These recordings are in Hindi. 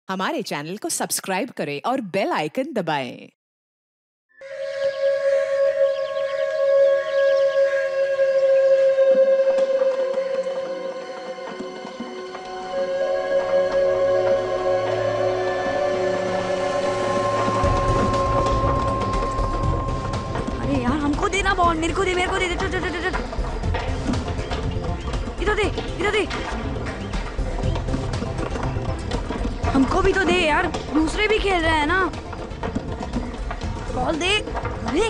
हमारे चैनल को सब्सक्राइब करें और बेल आइकन दबाएं। अरे यार हमको देना बॉल, मेरे को दे इधर दे हमको भी तो दे यार, दूसरे भी खेल रहे हैं ना। बॉल दे। अरे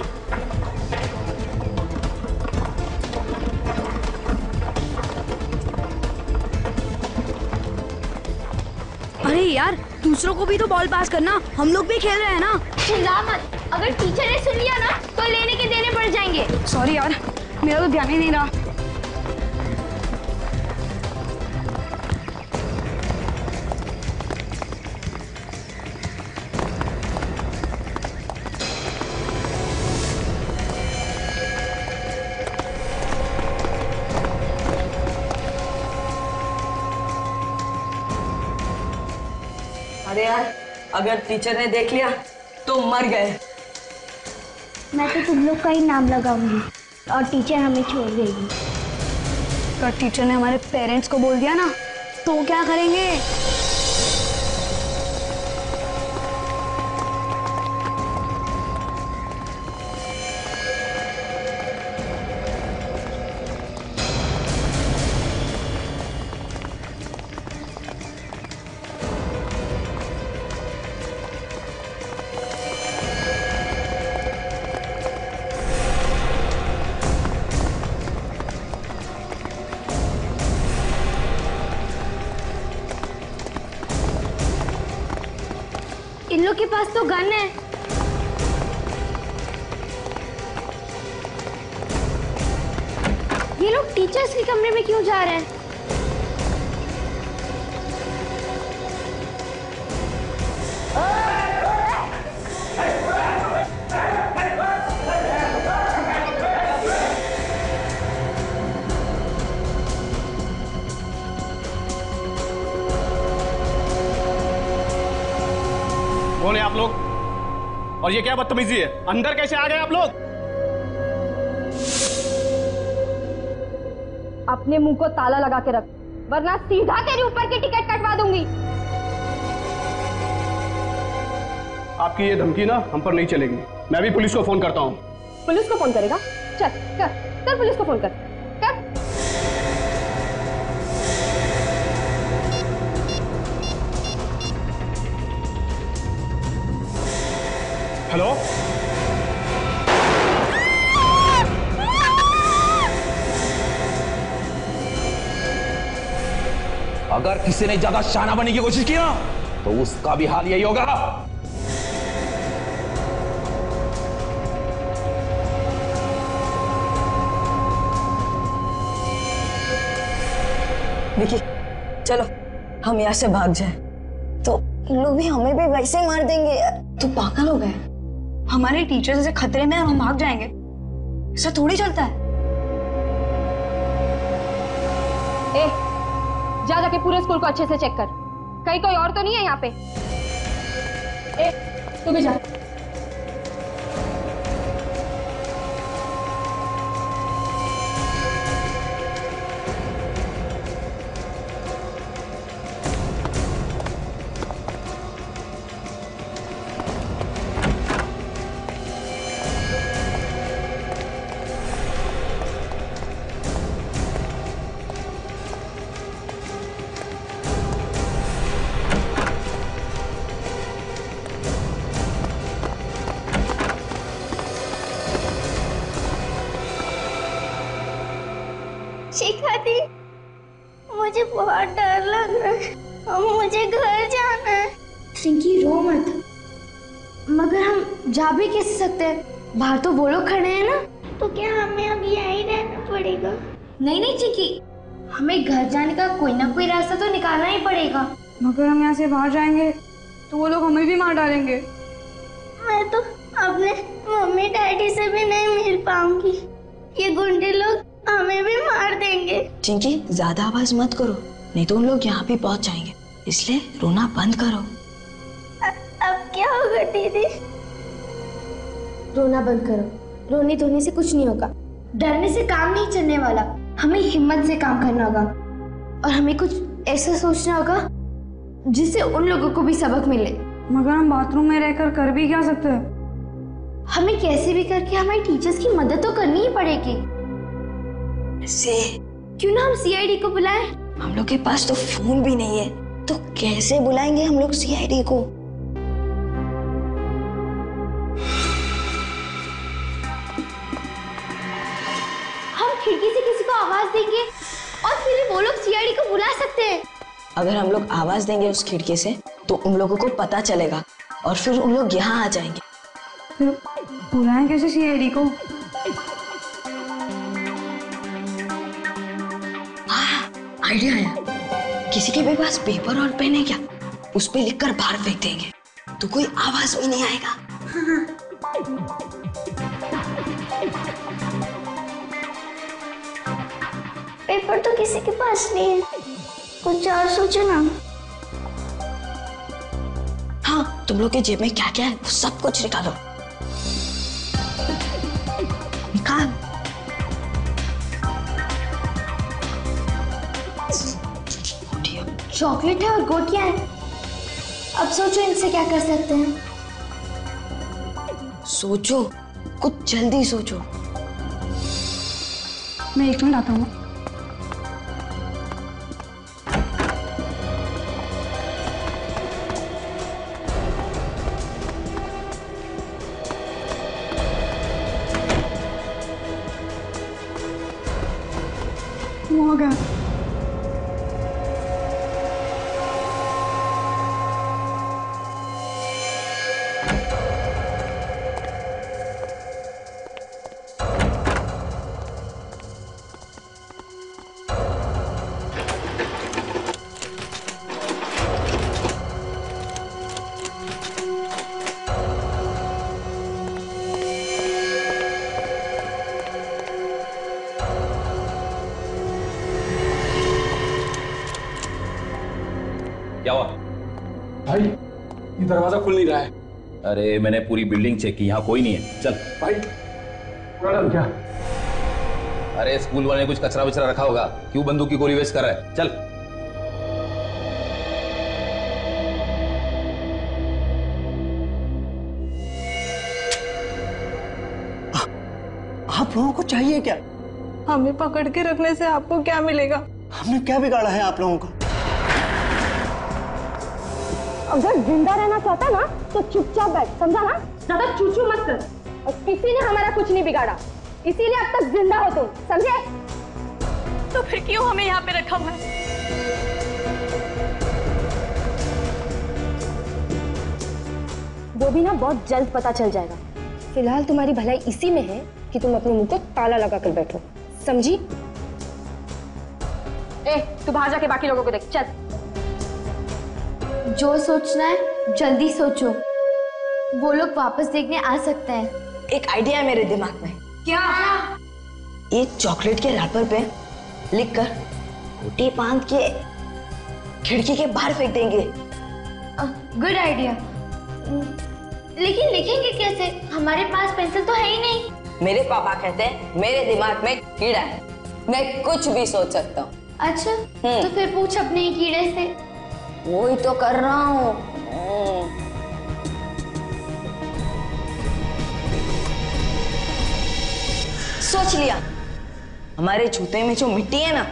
अरे यार दूसरों को भी तो बॉल पास करना, हम लोग भी खेल रहे हैं ना। चिल्ला मत, अगर टीचर ने सुन लिया ना तो लेने के देने पड़ जाएंगे। सॉरी यार, मेरा तो ध्यान ही नहीं रहा। अरे यार, अगर टीचर ने देख लिया तो मर गए। मैं तो तुम लोग का ही नाम लगाऊंगी और टीचर हमें छोड़ देगी। अगर टीचर ने हमारे पेरेंट्स को बोल दिया ना तो क्या करेंगे? इन लोग के पास तो गन है। ये लोग टीचर्स के कमरे में क्यों जा रहे हैं? कौन है आप लोग? और ये क्या बदतमीजी है? अंदर कैसे आ गए आप लोग? अपने मुंह को ताला लगा के रख, वरना सीधा तेरे ऊपर की टिकट कटवा दूंगी। आपकी ये धमकी ना हम पर नहीं चलेगी। मैं भी पुलिस को फोन करता हूँ। पुलिस को फोन करेगा? चल कर पुलिस को फोन कर। हेलो, अगर किसी ने ज्यादा शाना बनने की कोशिश की ना तो उसका भी हाल यही होगा। विकी, चलो हम यहाँ से भाग जाए। तो इन लोग भी हमें भी वैसे ही मार देंगे यार। तू पागल हो गए? हमारे टीचर जैसे खतरे में हम भाग जाएंगे, ऐसा थोड़ी चलता है। ए, जा जाके पूरे स्कूल को अच्छे से चेक कर, कहीं कोई और तो नहीं है यहाँ पे। ए, तू भी जा। शिखा दी, मुझे बहुत डर लग रहा है और मुझे घर जाना है। चिंकी रो मत, मगर हम जा भी कैसे सकते हैं? बाहर तो वो लोग खड़े हैं ना। तो क्या हमें अब यहीं रहना पड़ेगा? नहीं चिंकी, हमें घर जाने का कोई ना कोई रास्ता तो निकालना ही पड़ेगा। मगर हम यहाँ से बाहर जाएंगे तो वो लोग हमें भी मार डालेंगे। मैं तो अपने मम्मी डैडी से भी नहीं मिल पाऊंगी, ये गुंडे लोग हमें भी मार देंगे। चिंकी, ज्यादा आवाज मत करो, नहीं तो उन लोग यहाँ भी पहुँच जाएंगे, इसलिए रोना बंद करो। क्या होगा दीदी? रोना बंद करो, रोने धोने से कुछ नहीं होगा, डरने से काम नहीं चलने वाला। हमें हिम्मत से काम करना होगा और हमें कुछ ऐसा सोचना होगा जिससे उन लोगों को भी सबक मिले। मगर हम बाथरूम में रहकर कर भी क्या सकते हैं? हमें कैसे भी करके हमारे टीचर्स की मदद तो करनी ही पड़ेगी। ऐसे क्यों ना हम सीआईडी को बुलाएं? हम लोग के पास तो फोन भी नहीं है, तो कैसे बुलाएंगे हम लोग सीआईडी को? हम खिड़की से किसी को आवाज देंगे और फिर वो लोग सीआईडी को बुला सकते हैं। अगर हम लोग आवाज देंगे उस खिड़की से तो उन लोगों को पता चलेगा और फिर उन लोग यहाँ आ जाएंगे। फिर बुलाएं कैसे सीआईडी को? आइडिया आया। किसी के भी पास पेपर और पेन है क्या? उस पे लिखकर बाहर फेंक देंगे तो कोई आवाज भी नहीं आएगा। पेपर तो किसी के पास नहीं है, कुछ और सोचो ना। हाँ, तुम लोग के जेब में क्या क्या है वो सब कुछ निकालो। निकाल। चॉकलेट है और गोटियां हैं। अब सोचो इनसे क्या कर सकते हैं। सोचो, कुछ जल्दी सोचो। मैं 1 मिनट आता हूँ। वो आ गया। क्या हुआ? भाई ये दरवाजा खुल नहीं रहा है। अरे मैंने पूरी बिल्डिंग चेक की, यहाँ कोई नहीं है। चल भाई मैडम क्या? अरे स्कूल वाले ने कुछ कचरा वचरा रखा होगा, क्यों बंदूक की गोली वेस्ट कर रहा है? चल। आप लोगों को चाहिए क्या? हमें पकड़ के रखने से आपको क्या मिलेगा? हमने क्या बिगाड़ा है आप लोगों को? अगर जिंदा रहना चाहता ना तो चुपचाप बैठ, समझा ना? ज्यादा चूचू मत कर। और किसी ने हमारा कुछ नहीं बिगाड़ा, इसीलिए अब तक जिंदा हो तुम, समझे? तो फिर क्यों हमें यहाँ पे रखा हुआ है? वो भी ना बहुत जल्द पता चल जाएगा। फिलहाल तुम्हारी भलाई इसी में है कि तुम अपने मुंह को ताला लगा कर बैठो, समझी? ए, तू बाहर जाके बाकी लोगों को देख, चल। जो सोचना है जल्दी सोचो, वो लोग वापस देखने आ सकते हैं। एक आइडिया है मेरे दिमाग में। क्या? एक चॉकलेट के रैपर पे लिखकर गोटी बांध के खिड़की के बाहर फेंक देंगे। Good idea. लेकिन लिखेंगे कैसे? हमारे पास पेंसिल तो है ही नहीं। मेरे पापा कहते हैं मेरे दिमाग में कीड़ा है, मैं कुछ भी सोच सकता हूँ। अच्छा, तो फिर पूछ अपने ही कीड़े से। वही तो कर रहा हूँ। सोच लिया, हमारे जूते में जो मिट्टी है ना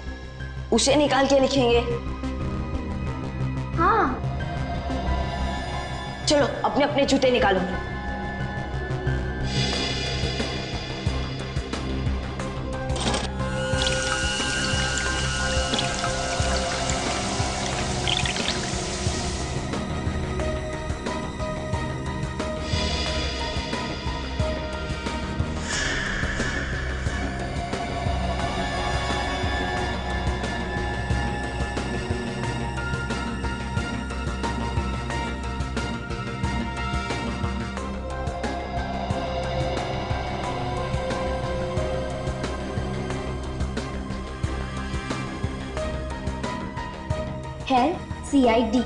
उसे निकाल के लिखेंगे। हाँ, चलो अपने अपने जूते निकालो। है CID।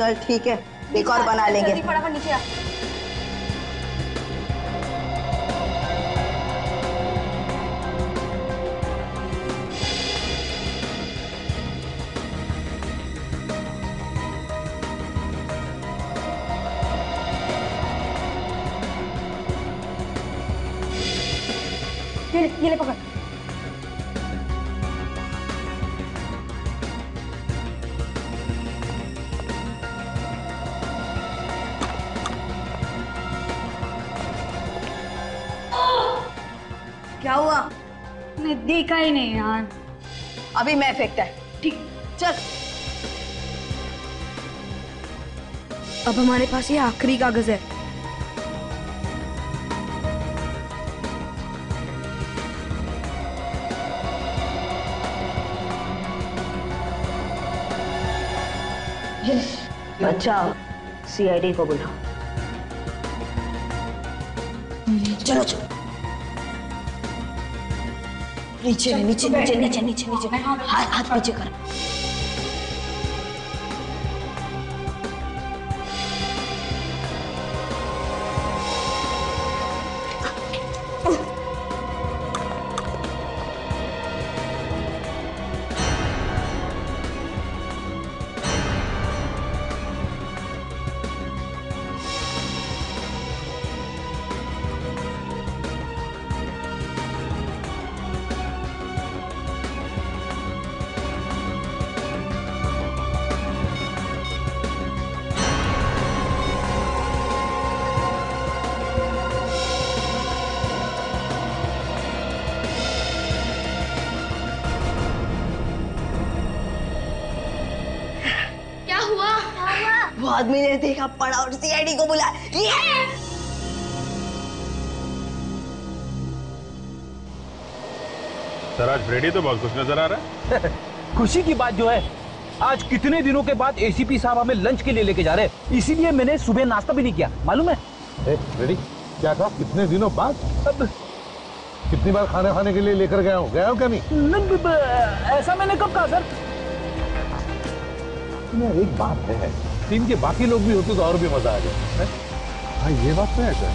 चल ठीक है, एक और बना लेंगे। फटाफट नीचे आ। ये ले पकड़। क्या हुआ? मैं देखा ही नहीं यार। अभी मैं फेंकता है। ठीक, चल। अब हमारे पास ये आखिरी कागज है। अच्छा, सीआईडी को बुलाओ। चलो चलो, नीचे नीचे नीचे नीचे नीचे नीचे, हाथ पीछे कर। वो आदमी ने देखा, पड़ा और सीआईडी को बुलाया। सर आज फ्रेडी तो बहुत खुश नजर आ रहा है। खुशी की बात जो है, आज कितने दिनों के बाद एसीपी साहब हमें लंच के लिए लेके जा रहे हैं, इसीलिए मैंने सुबह नाश्ता भी नहीं किया, मालूम है? फ्रेडी क्या था, कितने दिनों बाद? अब कितनी बार खाना खाने के लिए लेकर गया हूँ क्या नहीं? ऐसा मैंने कब कहा सर? एक बात है, टीम के बाकी लोग भी होते तो और भी मजा आ जाए। हाँ ये बात तो है सर।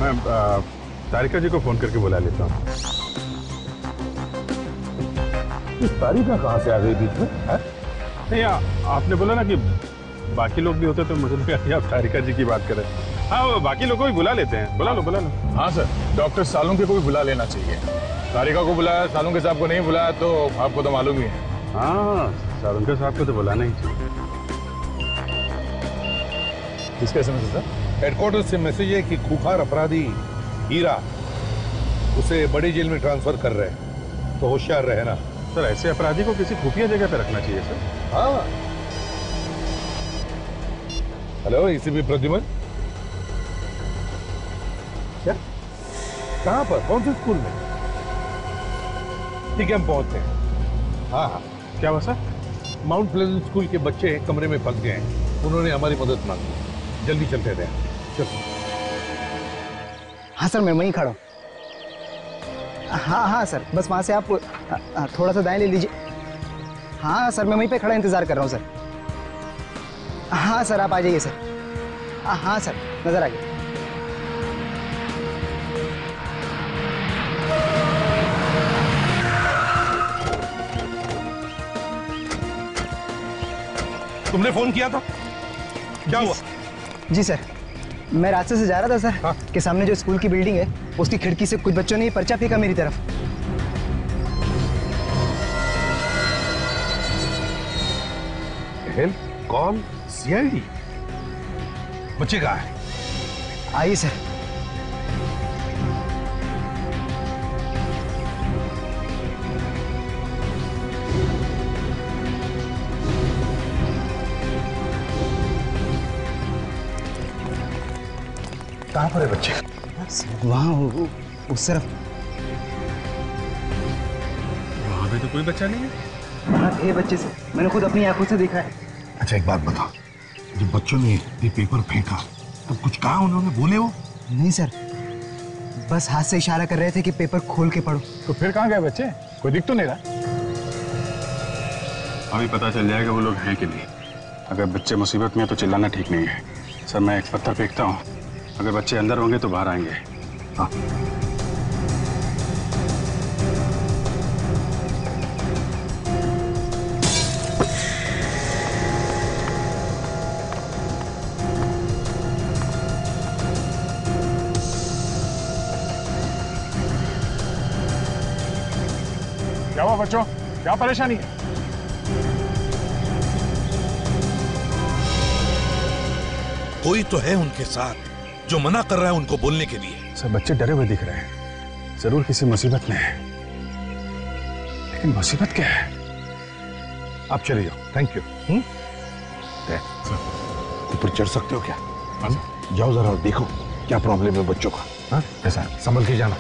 मैं तारिका जी को फोन करके बुला लेता हूँ। तारिका कहाँ से आ गई बीच में? नहीं आपने बोला ना कि बाकी लोग भी होते तो मुझे लगा कि आप तारिका जी की बात करें। हाँ वो बाकी लोगों को भी बुला लेते हैं, बुला लो बुला लो। हाँ सर, डॉक्टर सालुंके को भी बुला लेना चाहिए। तारिका को बुलाया, सालुंके साहब को नहीं बुलाया तो आपको तो मालूम ही है। हाँ सालुंके साहब को तो बुलाना ही चाहिए। किसका मैसेज सर? हेडक्वार्टर से मैसेज है कि खूंखार अपराधी हीरा उसे बड़ी जेल में ट्रांसफर कर रहे हैं, तो होशियार रहे ना। सर ऐसे अपराधी को किसी खुफिया जगह पे रखना चाहिए सर। हाँ हेलो एसीपी प्रद्युमन, क्या कहाँ पर, कौन से स्कूल में? ठीक है हम पहुंचते हैं। हाँ हाँ क्या हुआ सर? माउंट प्लेजेंट स्कूल के बच्चे कमरे में फंस गए हैं, उन्होंने हमारी मदद मांगी, जल्दी चलते हैं। चलो। हाँ सर मैं वहीं खड़ा हूँ। हाँ हाँ सर, बस वहाँ से आप थोड़ा सा दाएं ले लीजिए। हाँ सर मैं वहीं पे खड़ा इंतजार कर रहा हूँ सर। हाँ सर आप आ जाइए सर। हाँ सर नजर आ गया। तुमने फोन किया था, क्या हुआ? जी सर, मैं रास्ते से जा रहा था सर। हाँ? कि सामने जो स्कूल की बिल्डिंग है उसकी खिड़की से कुछ बच्चों ने पर्चा फेंका मेरी तरफ। हेल्प कॉल सीआईडी, बच्चे कहाँ है? आइए सर। कहाँ पर है बच्चे? वहाँ उस तरफ। वहाँ पे तो कोई बच्चा नहीं है। वहाँ थे बच्चे से, मैंने खुद अपनी आंखों से देखा है। अच्छा एक बात बताओ, जब बच्चों ने ये पेपर फेंका तो कुछ कहा उन्होंने, बोले वो? नहीं सर, बस हाथ से इशारा कर रहे थे कि पेपर खोल के पढ़ो। तो फिर कहाँ गए बच्चे? कोई दिख तो नहीं रहा। अभी पता चल जाएगा वो लोग हैं कि नहीं। अगर बच्चे मुसीबत में हैं तो चिल्लाना ठीक नहीं है। सर मैं एक पत्थर फेंकता हूँ, अगर बच्चे अंदर होंगे तो बाहर आएंगे। हाँ। क्या हुआ बच्चों, क्या परेशानी है? कोई तो है उनके साथ जो मना कर रहा है उनको बोलने के लिए। सब बच्चे डरे हुए दिख रहे हैं, जरूर किसी मुसीबत में है। लेकिन मुसीबत क्या है? आप चले जाओ। Thank you. ऊपर चढ़ सकते हो क्या? जाओ जरा देखो क्या प्रॉब्लम है बच्चों का। हाँ ऐसा संभल के जाना।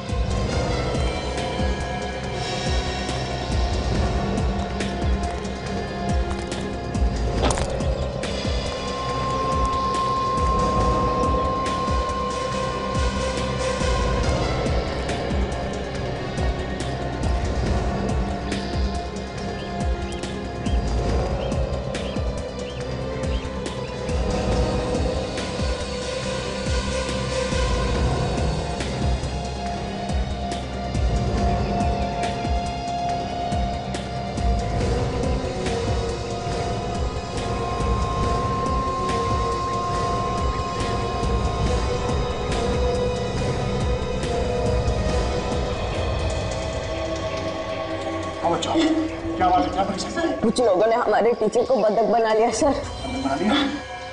क्या बात है, क्या परेशानी? कुछ लोगों ने हमारे टीचर को बंधक बना लिया सर। बना लिया?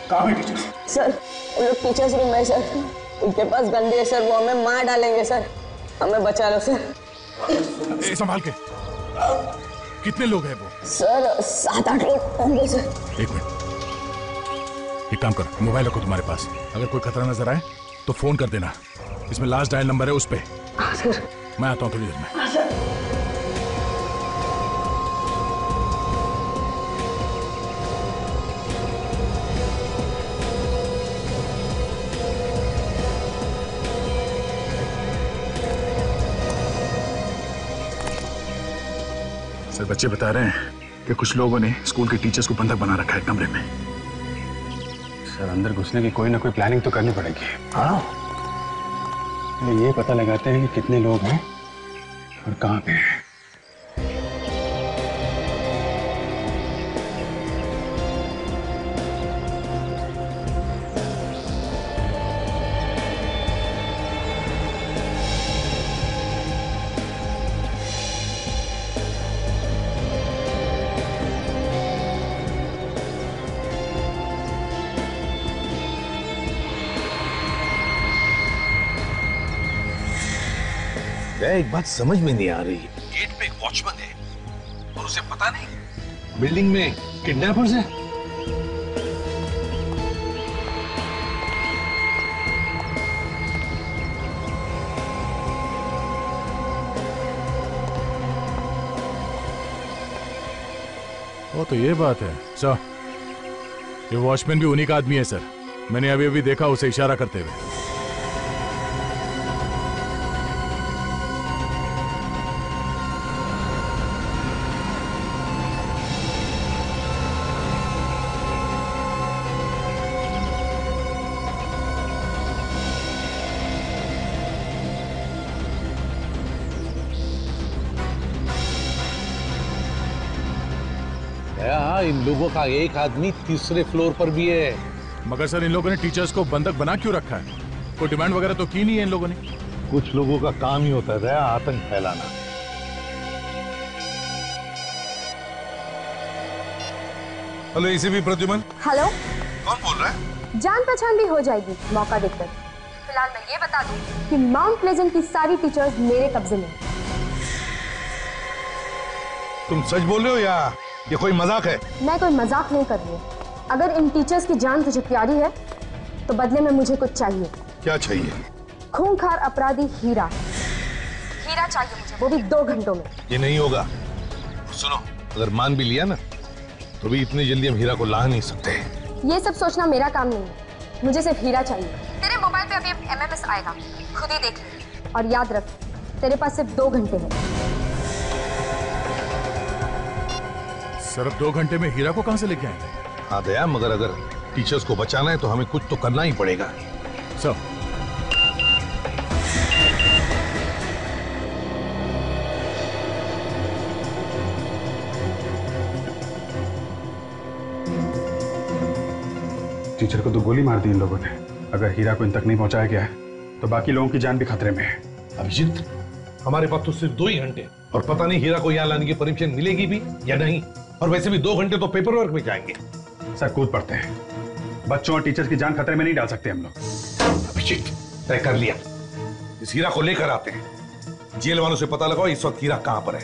कहाँ है टीचर? सर वो लोग टीचर्स रूम में सर, उनके पास गंदे है सर, वो हमें मार डालेंगे सर, हमें बचा लो सर। संभाल के। कितने लोग हैं वो? सर 7-8 लोग होंगे सर। एक मिनट, एक काम कर, मोबाइल रखो तुम्हारे पास, अगर कोई खतरा नजर आए तो फोन कर देना, इसमें लास्ट डायल नंबर है उस पे। सर मैं आता हूँ थोड़ी देर में। सर बच्चे बता रहे हैं कि कुछ लोगों ने स्कूल के टीचर्स को बंधक बना रखा है कमरे में। सर अंदर घुसने की कोई ना कोई प्लानिंग तो करनी पड़ेगी। हाँ ये पता लगाते हैं कि कितने लोग हैं और कहाँ पे हैं। एक बात समझ में नहीं आ रही, गेट पे एक वॉचमैन है और उसे पता नहीं बिल्डिंग में किडनैपर्स हैं। वो तो ये बात है सर, ये वॉचमैन भी उन्हीं का आदमी है सर, मैंने अभी अभी देखा उसे इशारा करते हुए। इन लोगों का एक आदमी तीसरे फ्लोर पर भी है। मगर सर इन लोगों ने टीचर्स को बंधक बना क्यों रखा है? कोई डिमांड वगैरह तो की नहीं है इन लोगों ने। कुछ लोगों का काम ही होता है आतंक फैलाना। Hello ACP Pradyuman. हेलो, कौन बोल रहा है? जान पहचान भी हो जाएगी मौका देखकर। फिलहाल मैं ये बता दूं कि माउंट प्लेजेंट की सारी टीचर्स मेरे कब्जे में। तुम सच बोल रहे हो या ये कोई मजाक है? मैं कोई मजाक नहीं कर रही हूँ। अगर इन टीचर्स की जान तुझे प्यारी है तो बदले में मुझे कुछ चाहिए। क्या चाहिए? खूंखार अपराधी हीरा चाहिए मुझे, वो भी 2 घंटों में। ये नहीं होगा। सुनो, अगर मान भी लिया ना तो भी इतनी जल्दी हम हीरा को ला नहीं सकते। ये सब सोचना मेरा काम नहीं है, मुझे सिर्फ हीरा चाहिए। तेरे मोबाइल पे अभी MMS आएगा, खुद ही देख ले। और याद रख, तेरे पास सिर्फ 2 घंटे हैं। सर अब 2 घंटे में हीरा को कहां से लेके आएंगे? हाँ दया, मगर अगर टीचर्स को बचाना है तो हमें कुछ तो करना ही पड़ेगा। सर टीचर को तो गोली मार दी इन लोगों ने। अगर हीरा को इन तक नहीं पहुंचाया गया है तो बाकी लोगों की जान भी खतरे में है। अभिजीत, हमारे पास तो सिर्फ 2 ही घंटे और पता नहीं हीरा को यहाँ लाने की परमिशन मिलेगी भी या नहीं। और वैसे भी 2 घंटे तो पेपर वर्क में जाएंगे। सर कूद पड़ते हैं, बच्चों और टीचर्स की जान खतरे में नहीं डाल सकते हम लोग। अभिजीत, तय कर लिया, इस हीरा को लेकर आते हैं। जेल वालों से पता लगाओ इस वक्त हीरा कहां पर है।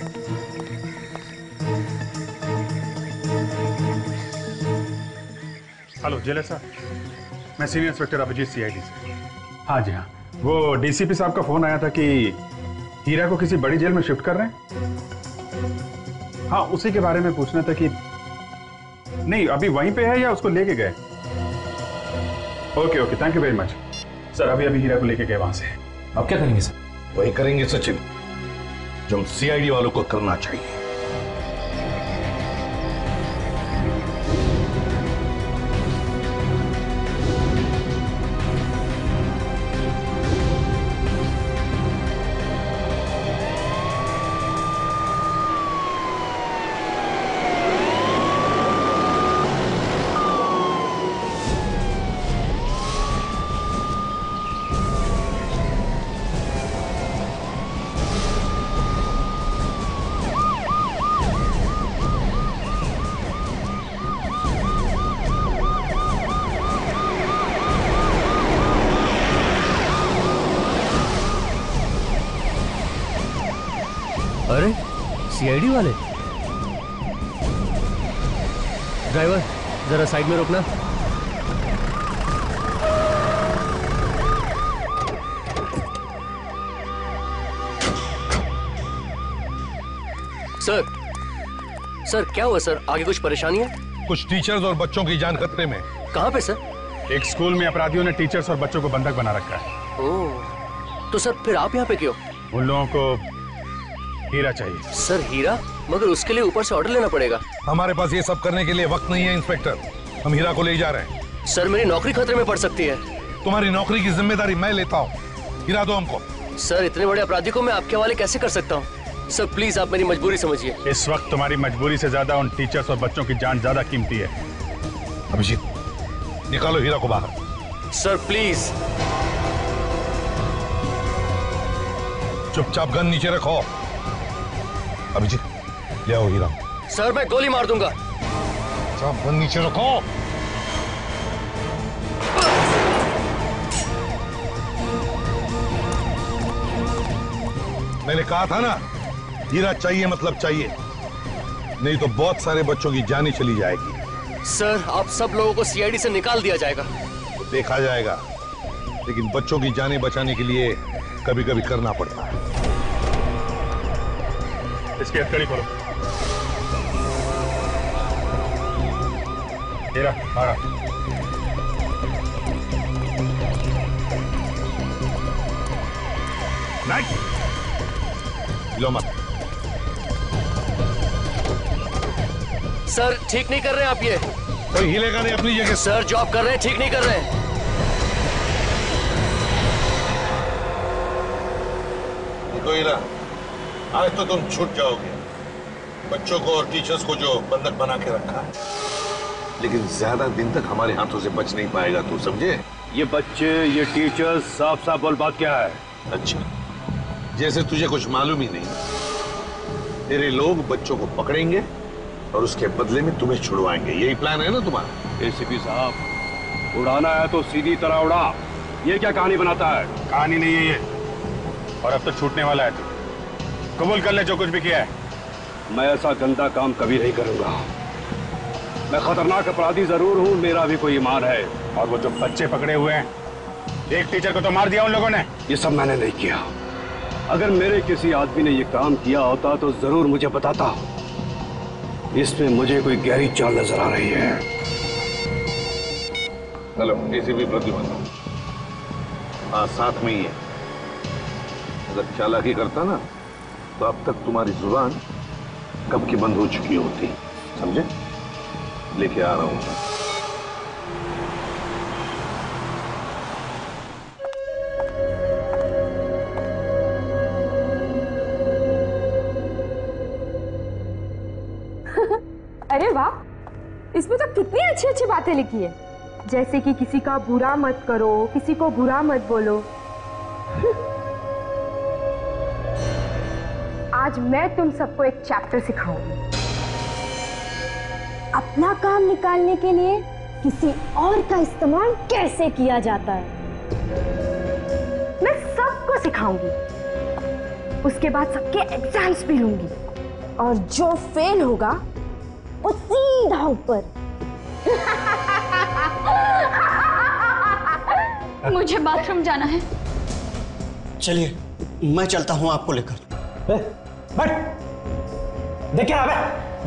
हेलो जेलर साहब, मैं सीनियर इंस्पेक्टर अभिजीत सीआईडी से। हाँ जी हाँ, वो डीसीपी साहब का फोन आया था कि हीरा को किसी बड़ी जेल में शिफ्ट कर रहे हैं। हाँ, उसी के बारे में पूछना था कि नहीं अभी वहीं पे है या उसको लेके गए। Okay okay, thank you very much sir. अभी हीरा को लेके गए वहां से। अब क्या करेंगे सर? वही करेंगे सचिन जो हम सीआईडी वालों को करना चाहिए। अरे सीआईडी वाले। ड्राइवर जरा साइड में रोकना। सर क्या हुआ सर? आगे कुछ परेशानी है? कुछ टीचर्स और बच्चों की जान खतरे में। कहाँ पे सर? एक स्कूल में अपराधियों ने टीचर्स और बच्चों को बंधक बना रखा है। ओह, तो सर फिर आप यहाँ पे क्यों? उन लोगों को हीरा चाहिए। सर हीरा? मगर उसके लिए ऊपर से ऑर्डर लेना पड़ेगा। हमारे पास ये सब करने के लिए वक्त नहीं है इंस्पेक्टर। हम हीरा को ले जा रहे हैं। सर मेरी नौकरी खतरे में पड़ सकती है। तुम्हारी नौकरी की जिम्मेदारी मैं लेता हूँ। हीरा दो हमको। सर इतने बड़े अपराधी को मैं आपके हवाले कैसे कर सकता हूँ? सर प्लीज आप मेरी मजबूरी समझिए। इस वक्त तुम्हारी मजबूरी से ज्यादा उन टीचर्स और बच्चों की जान ज्यादा कीमती है। अभिजीत, निकालो हीरा को बाहर। Sir please. चुपचाप गन नीचे रखो। अभिजीत, ले आओ हीरा। सर मैं गोली मार दूंगा। चुपचाप गन नीचे रखो। मैंने कहा था ना, हीरा चाहिए मतलब चाहिए, नहीं तो बहुत सारे बच्चों की जानें चली जाएगी। सर आप सब लोगों को सीआईडी से निकाल दिया जाएगा। तो देखा जाएगा, लेकिन बच्चों की जानें बचाने के लिए कभी कभी करना पड़ता है। इसकी हथकड़ी खोलो। हीरा मारा। लो मत। सर ठीक नहीं कर रहे हैं आप ये। कोई हिलेगा नहीं अपनी जगह। सर जो आप कर रहे हैं ठीक नहीं कर रहे हैं। देखो हीरा, आज तो तुम छूट जाओगे। बच्चों को और टीचर्स को जो बंधक बना के रखा है, लेकिन ज्यादा दिन तक हमारे हाथों से बच नहीं पाएगा, तू समझे? ये बच्चे, ये टीचर्स, साफ साफ बोल बात क्या है? अच्छा, जैसे तुझे कुछ मालूम ही नहीं। तेरे लोग बच्चों को पकड़ेंगे और उसके बदले में तुम्हें छुड़वाएंगे, यही प्लान है ना तुम्हारा? एसीपी साहब, उड़ाना है तो सीधी तरह उड़ा। ये क्या कहानी बनाता है? कहानी नहीं है ये, और अब तो छूटने वाला है। तू कबूल कर ले जो कुछ भी किया है। मैं ऐसा गंदा काम कभी नहीं करूंगा। मैं खतरनाक अपराधी जरूर हूँ, मेरा भी कोई ईमान है। और वो जो बच्चे पकड़े हुए हैं, एक टीचर को तो मार दिया उन लोगों ने। ये सब मैंने नहीं किया। अगर मेरे किसी आदमी ने ये काम किया होता तो जरूर मुझे बताता। इसमें मुझे कोई गहरी चाल नजर आ रही है। Hello ACP Pradyuman. हाँ साथ में ही है। अगर चालाकी करता ना तो अब तक तुम्हारी जुबान कब की बंद हो चुकी होती, समझे? लेके आ रहा हूं। अरे वाह, इसमें तो कितनी अच्छी अच्छी बातें लिखी है, जैसे कि किसी का बुरा मत करो, किसी को बुरा मत बोलो। आज मैं तुम सबको एक चैप्टर सिखाऊंगी। अपना काम निकालने के लिए किसी और का इस्तेमाल कैसे किया जाता है, मैं सबको सिखाऊंगी। उसके बाद सबके एग्जाम्स भी लूंगी और जो फेल होगा वो सीधा ऊपर। मुझे बाथरूम जाना है। चलिए मैं चलता हूँ आपको लेकर। बैठ, देख क्या है,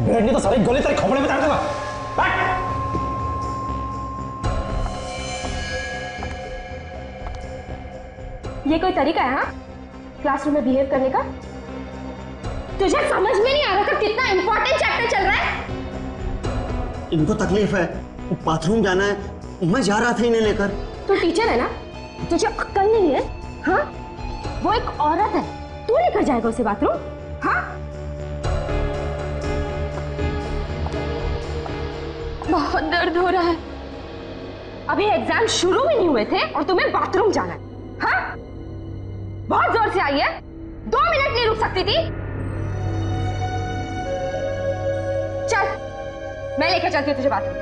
बैठने तो सारी गोली तेरे खोपड़े में डाल दूंगा। बैठ। ये कोई तरीका है हाँ? क्लासरूम में बिहेव करने का? तुझे समझ में नहीं आ रहा था कितना इंपॉर्टेंट चैप्टर चल रहा है? इनको तकलीफ है, बाथरूम जाना है, मैं जा रहा था इन्हें लेकर। तू टीचर है ना, तुझे अक्ल नहीं है? हाँ, वो एक औरत है, तू लेकर जाएगा उसे बाथरूम? हाँ, बहुत दर्द हो रहा है। अभी एग्जाम शुरू भी नहीं हुए थे और तुम्हें बाथरूम जाना है? हाँ, बहुत जोर से आई है, 2 मिनट नहीं रुक सकती थी? चल, मैं लेकर चलती हूँ तुझे बाथरूम।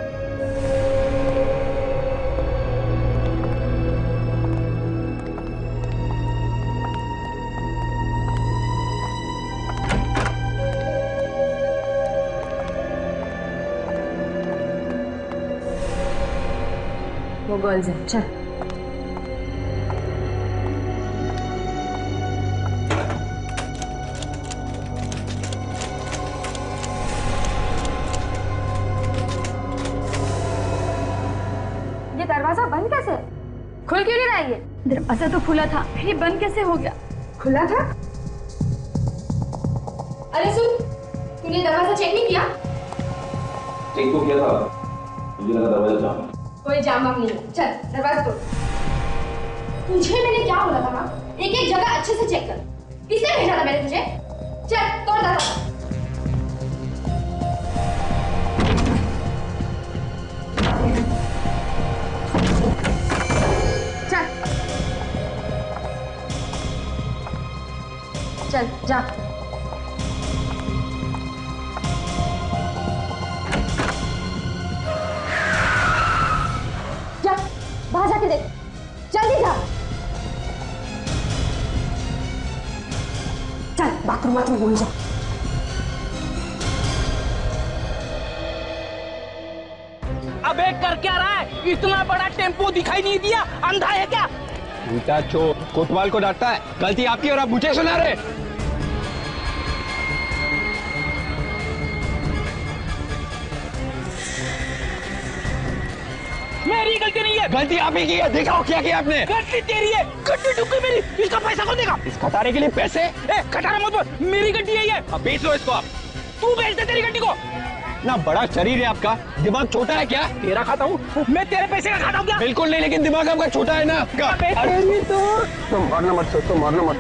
वो गर्ल्स है, चल। ये दरवाजा बंद कैसे? खुल क्यों नहीं रहा है? दरवाजा तो खुला था, फिर ये बंद कैसे हो गया? खुला था? अरे सुन, तूने दरवाजा चेक नहीं किया? चेक तो किया था, मुझे लगा दरवाजा जाम है। कोई जाम नहीं है, चल दरवाजा तोड़। तुझे मैंने क्या बोला था ना, एक एक जगह अच्छे से चेक कर। किसने भेजा था मैंने तुझे? चल तोड़ दरवाजा। चल जा। जा, बाहर जाके देख, जल्दी जा। चल बाथरूम वहीं जा। अबे कर क्या रहा है? इतना बड़ा टेम्पो दिखाई नहीं दिया? अंधा है क्या? उल्टा चोर कोतवाल को डांटता है, गलती आपकी और आप मुझे सुना रहे। मेरी गलती नहीं है। गलती आप ही की है, देखा क्या किया आपने? गलती तेरी है, गड्डी डूब गई मेरी। इसका पैसा कौन देगा? इस खटारे के लिए पैसे? खटारा मत बोल, मेरी गड्डी है ये। अब बेच लो इसको आप। तू बेच दे तेरी गड्डी को। ना बड़ा शरीर है आपका, दिमाग छोटा है क्या? तेरा खाता हूँ मैं, तेरे पैसे का खाता हूँ क्या? बिल्कुल नहीं, लेकिन दिमाग आपका छोटा है ना आपका। तो मारना मत सोचो, मारना मत।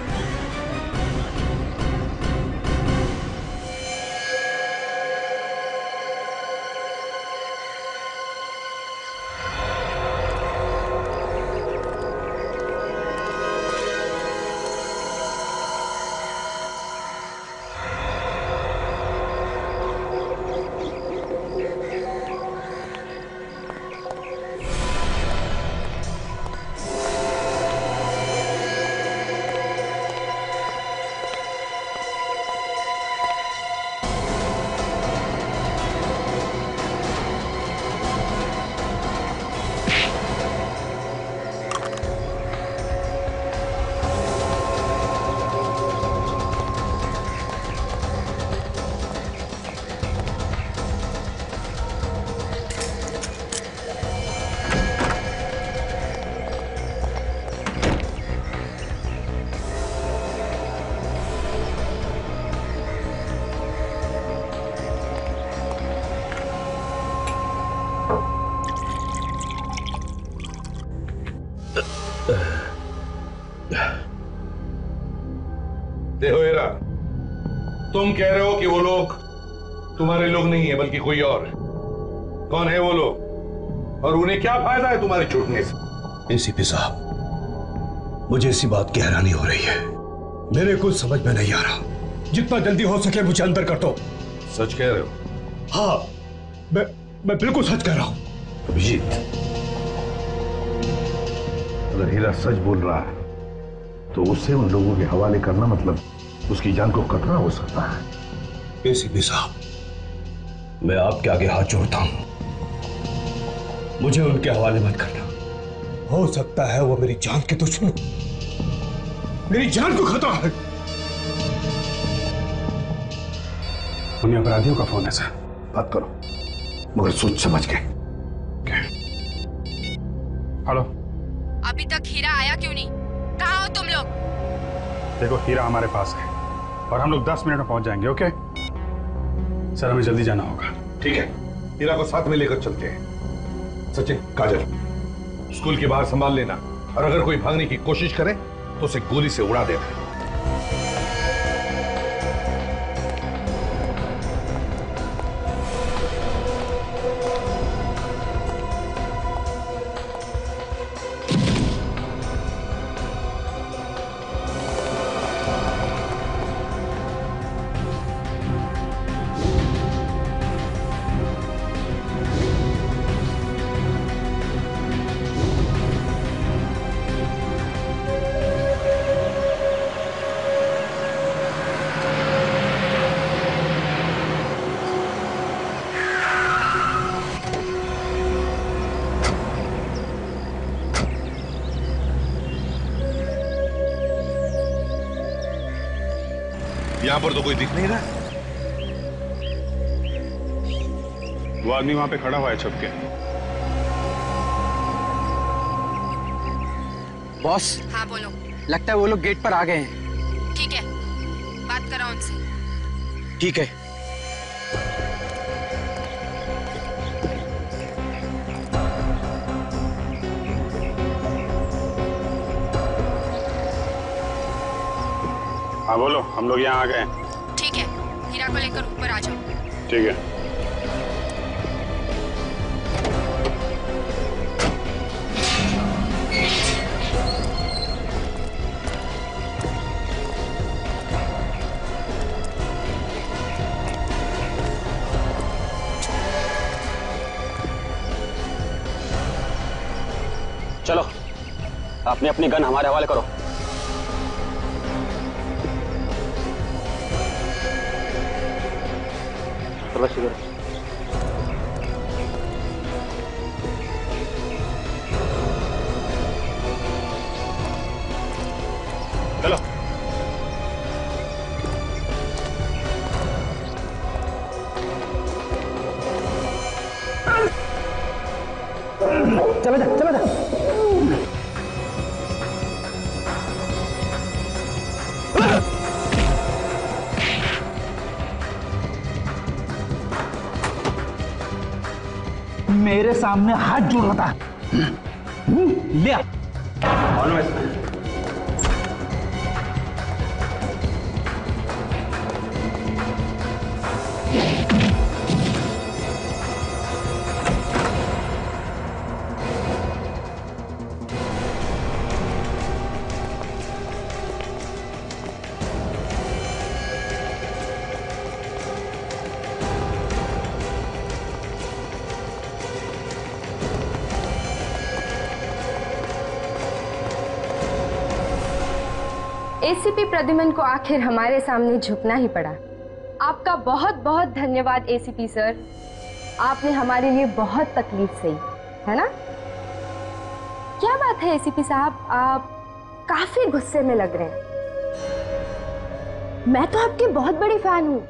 देखो हीरा, तुम कह रहे हो कि वो लोग तुम्हारे लोग नहीं है बल्कि कोई और है। कौन है वो लोग और उन्हें क्या फायदा है तुम्हारे छूटने से? एसीपी साहब, मुझे इसी बात की हैरानी हो रही है। मेरे कुछ समझ में नहीं आ रहा। जितना जल्दी हो सके मुझे अंदर कर दो। सच कह रहे हो? हाँ, मैं बिल्कुल सच कह रहा हूं। अभिजीत, अगर हीरा सच बोल रहा है तो उसे उन लोगों के हवाले करना मतलब उसकी जान को खतरा हो सकता है। एसीपी साहब, मैं आपके आगे हाथ जोड़ता हूं, मुझे उनके हवाले मत करना। हो सकता है वो मेरी जान के दुश्मन, मेरी जान को खतरा है। उन्हें अपराधियों का फोन है सर। बात करो मगर सोच समझ के। हेलो, अभी तक हीरा आया क्यों नहीं? कहाँ हो तुम लोग? देखो, हीरा हमारे पास है और हम लोग 10 मिनट में पहुंच जाएंगे। ओके सर, हमें जल्दी जाना होगा। ठीक है, हीरा को साथ में लेकर चलते हैं। सचिन, काजल, स्कूल के बाहर संभाल लेना और अगर कोई भागने की कोशिश करे तो उसे गोली से उड़ा देना। यहां पर तो कोई दिख नहीं रहा। वो आदमी वहां पे खड़ा हुआ है छुप के। बॉस। हाँ बोलो। लगता है वो लोग गेट पर आ गए हैं। ठीक है, बात करो उनसे। ठीक है। हाँ बोलो, हम लोग यहाँ आ गए। ठीक है, हीरा को लेकर ऊपर आ जाओ। ठीक है। चलो, अपनी अपनी गन हमारे हवाले करो। बस इधर। चलो। चलो जा, चलो जा। मेरे सामने हाथ जोड़ रहा था। ले आ। एसीपी प्रद्युमन को आखिर हमारे सामने झुकना ही पड़ा। आपका बहुत बहुत धन्यवाद एसीपी सर, आपने हमारे लिए बहुत तकलीफ सही, है ना? क्या बात है एसीपी साहब, आप काफी गुस्से में लग रहे हैं। मैं तो आपकी बहुत बड़ी फैन हूँ,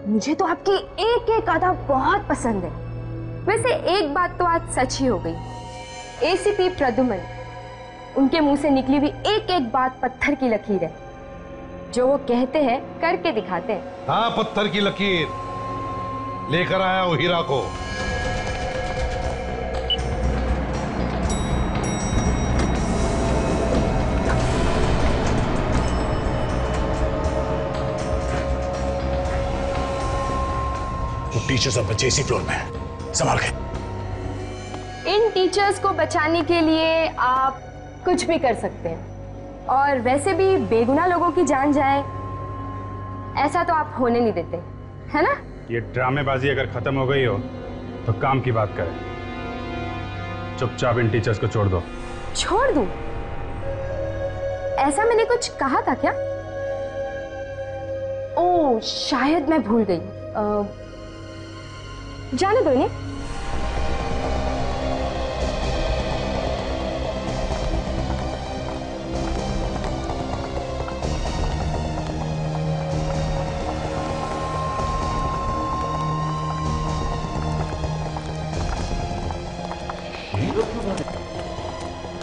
मुझे तो आपकी एक एक अदा बहुत पसंद है। वैसे एक बात तो आज सच ही हो गई, एसीपी प्रद्युमन, उनके मुंह से निकली हुई एक एक बात पत्थर की लकीर है। जो वो कहते हैं करके दिखाते हैं। हाँ, पत्थर की लकीर लेकर आया वो हीरा को। टीचर्स और बच्चे इसी फ्लोर में हैं। संभाल के। इन टीचर्स को बचाने के लिए आप कुछ भी कर सकते हैं, और वैसे भी बेगुनाह लोगों की जान जाए ऐसा तो आप होने नहीं देते, है ना? ये ड्रामेबाजी अगर खत्म हो गई हो तो काम की बात करें। चुपचाप इन टीचर्स को छोड़ दो। छोड़ दूं? ऐसा मैंने कुछ कहा था क्या? ओह, शायद मैं भूल गई। जाने दो इन्हें।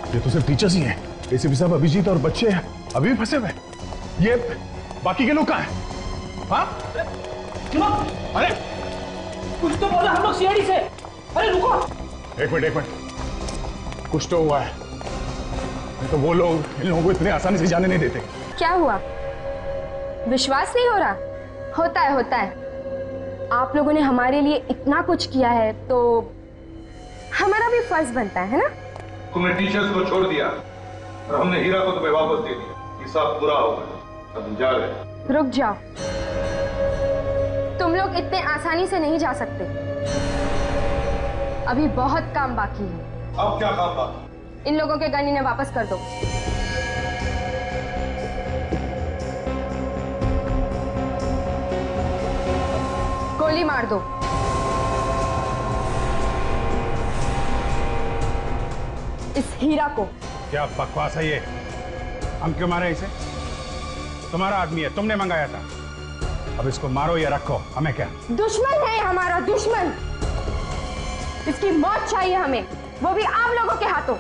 ये तो सिर्फ टीचर्स ही हैं। एसीपी साहब, अभिजीत और बच्चे अभी भी फंसे हुए। ये बाकी के लोग कहाँ हैं? हाँ? अरे कुछ तो बोला हम लोग सीआईडी से। अरे रुको, एक मिनट। कुछ तो हुआ है, नहीं तो वो लोग इन लोगों को इतने आसानी से जाने नहीं देते। क्या हुआ? विश्वास नहीं हो रहा? होता है। आप लोगों ने हमारे लिए इतना कुछ किया है तो हमारा भी फर्ज बनता है ना? तुमने टीचर्स को छोड़ दिया और हमने हीरा को तुम्हें वापस दे दिया। हिसाब पूरा हो गया, अब जा रहे। रुक जाओ, तुम लोग इतने आसानी से नहीं जा सकते। अभी बहुत काम बाकी है। अब क्या काम बाकी? इन लोगों के गन इन्हें वापस कर दो। गोली मार दो। इस हीरा को। क्या बकवास है ये? हम क्यों मारे इसे? तुम्हारा आदमी है, तुमने मंगाया था। अब इसको मारो या रखो, हमें क्या? दुश्मन है हमारा, दुश्मन। इसकी मौत चाहिए हमें, वो भी आप लोगों के हाथों।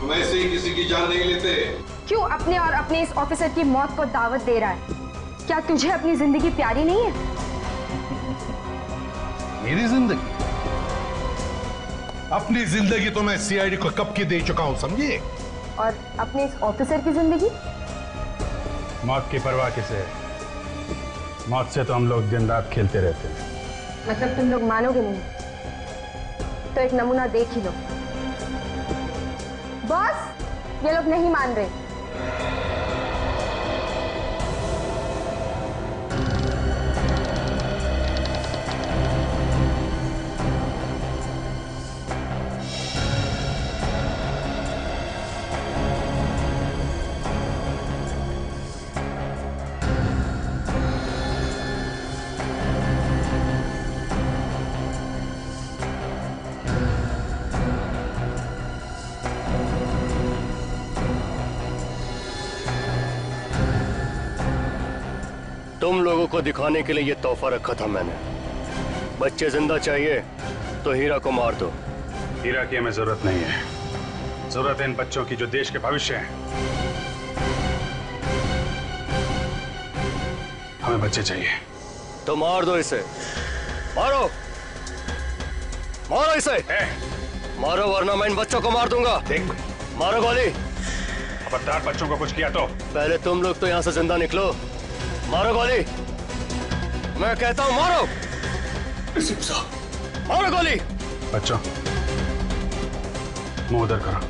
तुम ऐसे ही किसी की जान नहीं लेते। क्यों अपने और अपने इस ऑफिसर की मौत को दावत दे रहा है? क्या तुझे अपनी जिंदगी प्यारी नहीं है? मेरी जिंदगी? अपनी जिंदगी तो मैं सीआईडी को कब की दे चुका हूं, समझिए। और अपने इस ऑफिसर की जिंदगी? मौत की परवाह किसे? मौत से तो हम लोग दिन रात खेलते रहते हैं। मतलब तुम लोग मानोगे नहीं? तो एक नमूना देख ही लो। बॉस, ये लोग नहीं मान रहे। तुम लोगों को दिखाने के लिए ये तोहफा रखा था मैंने। बच्चे जिंदा चाहिए तो हीरा को मार दो। हीरा की हमें जरूरत नहीं है। जरूरत है इन बच्चों की जो देश के भविष्य हैं। हमें बच्चे चाहिए। तो मार दो इसे। मारो, मारो इसे। मारो वरना मैं इन बच्चों को मार दूंगा। देख, मारो गोली। खबरदार बच्चों को कुछ किया तो। पहले तुम लोग तो यहाँ से जिंदा निकलो। मारो गोली, मैं कहता हूँ मारो। मारो गोली। बच्चों, मुंह उधर करो।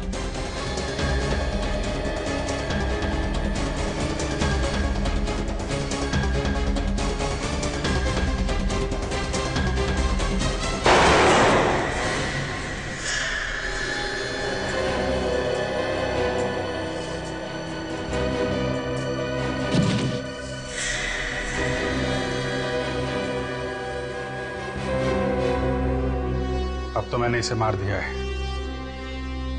अब तो मैंने इसे मार दिया है,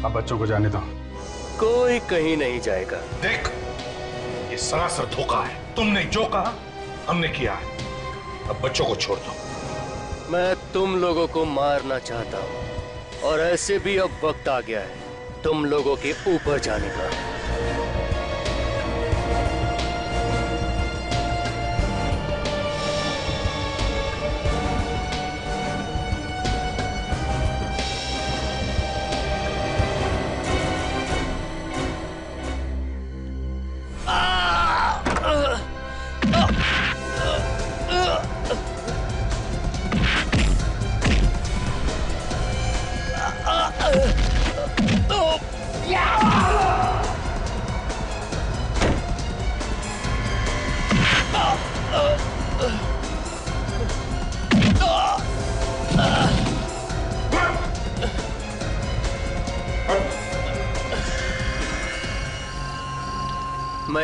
अब बच्चों को जाने दो। कोई कहीं नहीं जाएगा। देख, ये सरासर धोखा है। तुमने जो कहा हमने किया है। अब बच्चों को छोड़ दो। मैं तुम लोगों को मारना चाहता हूँ और ऐसे भी अब वक्त आ गया है तुम लोगों के ऊपर जाने का।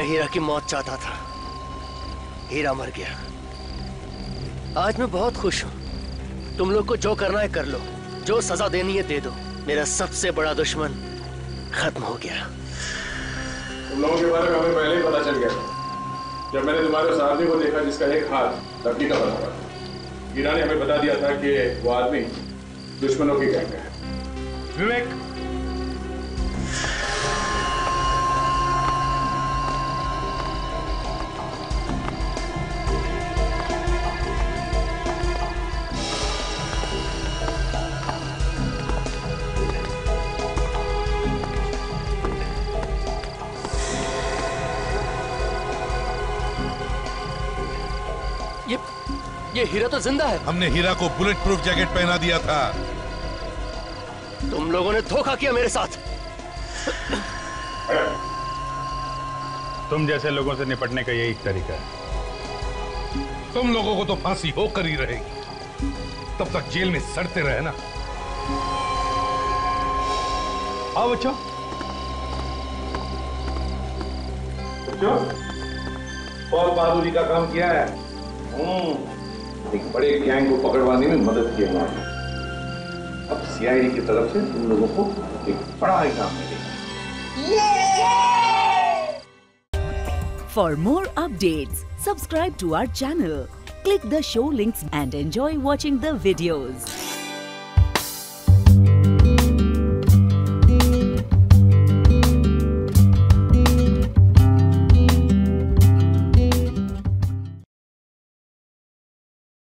हीरा की मौत चाहता था, हीरा मर गया। आज मैं बहुत खुश हूं। तुम लोग को जो करना है कर लो, जो सजा देनी है दे दो। मेरा सबसे बड़ा दुश्मन खत्म हो गया। तुम लोगों के बारे में हमें पहले ही पता चल गया था। जब मैंने तुम्हारे उस आदमी को देखा जिसका एक हाथ लड़की का बना था, हीरा ने हमें बता दिया था कि वो आदमी दुश्मनों की गैंग है। विवेक, ये हीरा तो जिंदा है। हमने हीरा को बुलेट प्रूफ जैकेट पहना दिया था। तुम लोगों ने धोखा किया मेरे साथ। तुम जैसे लोगों से निपटने का यही तरीका है। तुम लोगों को तो फांसी होकर ही रहेगी, तब तक जेल में सड़ते रहे ना। आओ बच्चों, बहुत बहादुरी का काम किया है। एक बड़े गैंग को पकड़वाने में मदद की हमारी। अब सीआईडी की तरफ से तुम लोगों को एक बड़ा इनाम मिलेगा। For more updates, subscribe to our channel, click the show links and enjoy watching the videos.